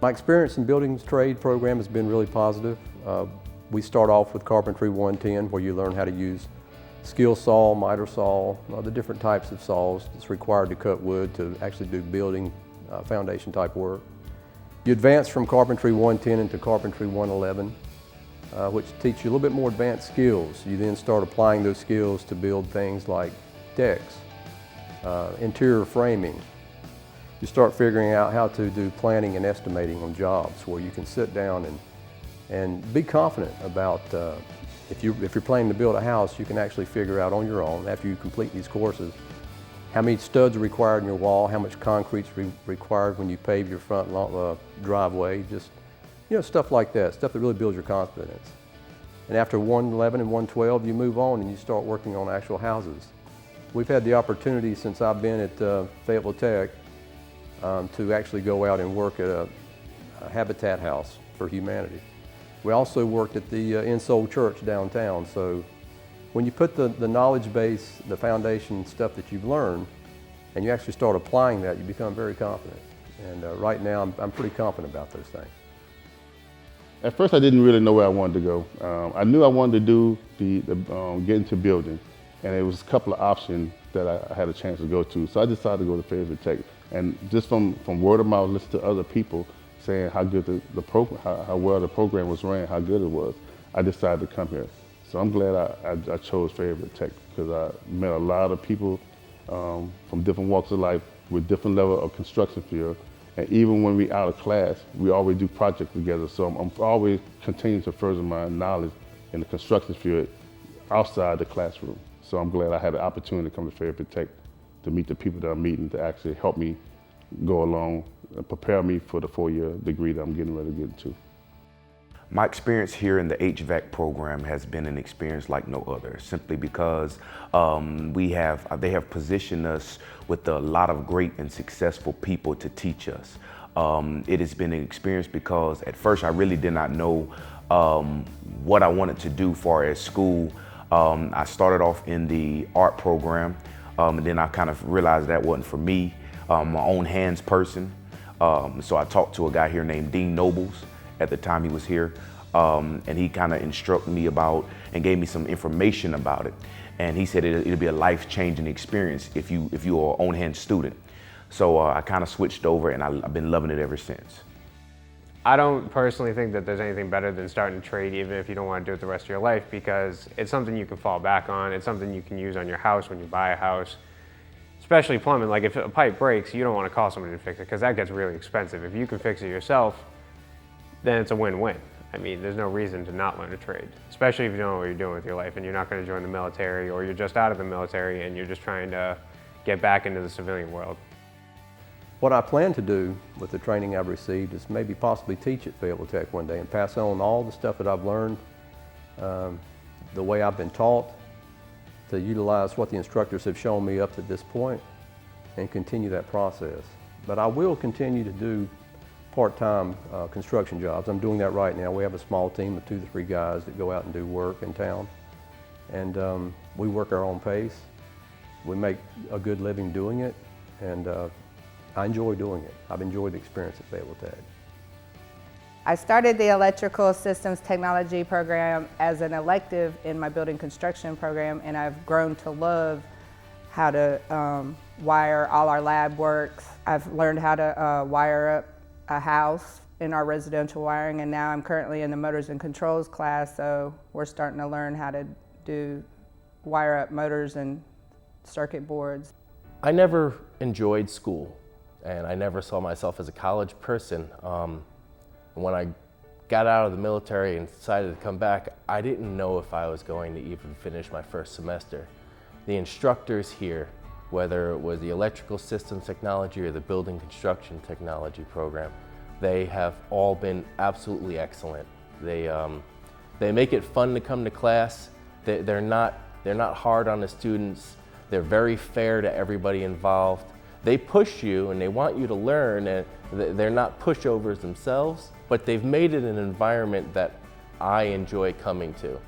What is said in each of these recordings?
My experience in buildings trade program has been really positive. We start off with Carpentry 110, where you learn how to use skill saw, miter saw, the different types of saws that's required to cut wood to actually do building foundation type work. You advance from Carpentry 110 into Carpentry 111, which teach you a little bit more advanced skills. You then start applying those skills to build things like decks, interior framing. You start figuring out how to do planning and estimating on jobs, where you can sit down and be confident about if you're planning to build a house, you can actually figure out on your own, after you complete these courses, how many studs are required in your wall, how much concrete's required when you pave your front driveway, just stuff like that, stuff that really builds your confidence. And after 111 and 112, you move on and you start working on actual houses. We've had the opportunity since I've been at Fayetteville Tech to actually go out and work at a Habitat House for Humanity. We also worked at the In-Soul Church downtown. So when you put the knowledge base, the foundation stuff that you've learned, and you actually start applying that, you become very confident. And right now, I'm pretty confident about those things. At first, I didn't really know where I wanted to go. I knew I wanted to do get into building, and it was a couple of options that I had a chance to go to. So I decided to go to Fayetteville Tech, and just from word of mouth, listen to other people saying how good the program, how well the program was ran, how good it was, I decided to come here. So I'm glad I chose Fayetteville Tech, because I met a lot of people from different walks of life with different level of construction field. And even when we out of class, we always do projects together. So I'm always continuing to further my knowledge in the construction field outside the classroom. So I'm glad I had the opportunity to come to Fayetteville Tech to meet the people that I'm meeting, to actually help me go along and prepare me for the 4-year degree that I'm getting ready to get into. My experience here in the HVAC program has been an experience like no other, simply because they have positioned us with a lot of great and successful people to teach us. It has been an experience because at first I really did not know what I wanted to do far as school. I started off in the art program, and then I kind of realized that wasn't for me. I'm my own hands person. So I talked to a guy here named Dean Nobles. At the time he was here, and he kind of instructed me about and gave me some information about it. And he said it'll be a life-changing experience if you're an own-hand student. So I kind of switched over, and I've been loving it ever since. I don't personally think that there's anything better than starting a trade, even if you don't want to do it the rest of your life, because it's something you can fall back on. It's something you can use on your house when you buy a house. Especially plumbing. Like, if a pipe breaks, you don't want to call somebody to fix it, because that gets really expensive. If you can fix it yourself, then it's a win-win. I mean, there's no reason to not learn a trade, especially if you don't know what you're doing with your life and you're not going to join the military, or you're just out of the military and you're just trying to get back into the civilian world. What I plan to do with the training I've received is maybe possibly teach at Fayetteville Tech one day and pass on all the stuff that I've learned, the way I've been taught, to utilize what the instructors have shown me up to this point and continue that process. But I will continue to do part-time construction jobs. I'm doing that right now. We have a small team of 2 to 3 guys that go out and do work in town. And we work our own pace. We make a good living doing it, and I enjoy doing it. I've enjoyed the experience at Fayetteville Tech. I started the Electrical Systems Technology program as an elective in my building construction program, and I've grown to love how to wire all our lab works. I've learned how to wire up a house in our residential wiring, and now I'm currently in the motors and controls class, so we're starting to learn how to wire up motors and circuit boards. I never enjoyed school, and I never saw myself as a college person. When I got out of the military and decided to come back, I didn't know if I was going to even finish my first semester. The instructors here, whether it was the Electrical Systems Technology or the Building Construction Technology program, they have all been absolutely excellent. They make it fun to come to class. They're not hard on the students. They're very fair to everybody involved. They push you and they want you to learn, and they're not pushovers themselves, but they've made it an environment that I enjoy coming to.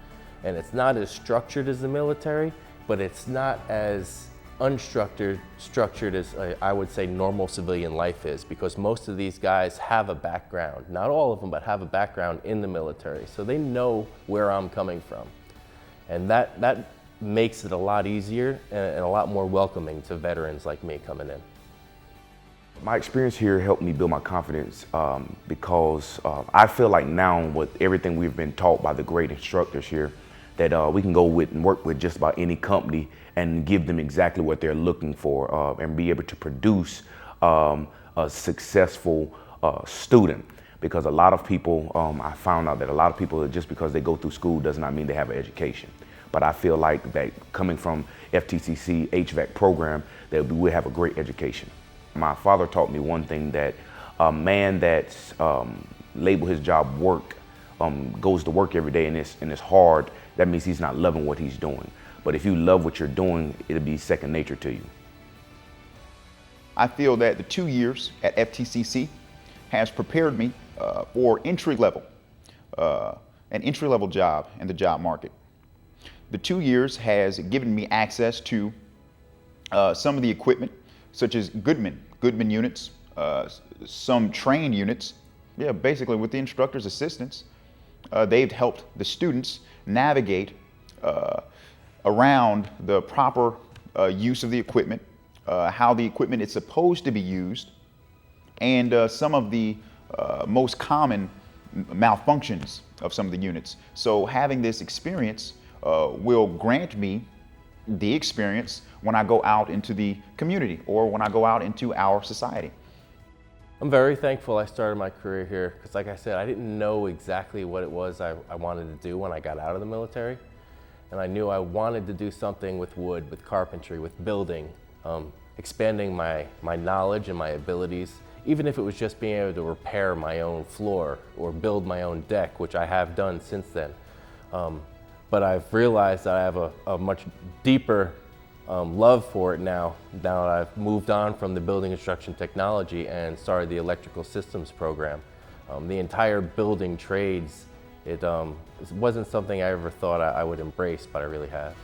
And it's not as structured as the military, but it's not as unstructured as I would say normal civilian life is, because most of these guys have a background, not all of them, but have a background in the military. So they know where I'm coming from. And that makes it a lot easier and a lot more welcoming to veterans like me coming in. My experience here helped me build my confidence because I feel like now with everything we've been taught by the great instructors here, that we can go with and work with just about any company and give them exactly what they're looking for and be able to produce a successful student. Because a lot of people, I found out that a lot of people, just because they go through school does not mean they have an education. But I feel like that coming from FTCC HVAC program, that we have a great education. My father taught me one thing, that a man that's labeled his job work, goes to work every day and it's hard, that means he's not loving what he's doing. But if you love what you're doing, it'll be second nature to you. I feel that the 2 years at FTCC has prepared me for an entry-level job in the job market. The 2 years has given me access to some of the equipment, such as Goodman units, some trained units. Yeah, basically with the instructor's assistance, they've helped the students navigate around the proper use of the equipment, how the equipment is supposed to be used, and some of the most common malfunctions of some of the units. So having this experience will grant me the experience when I go out into the community or when I go out into our society. I'm very thankful I started my career here because, like I said, I didn't know exactly what it was I wanted to do when I got out of the military. And I knew I wanted to do something with wood, with carpentry, with building, expanding my knowledge and my abilities, even if it was just being able to repair my own floor or build my own deck, which I have done since then. But I've realized that I have a much deeper love for it now that I've moved on from the building construction technology and started the electrical systems program. The entire building trades, it wasn't something I ever thought I would embrace, but I really have.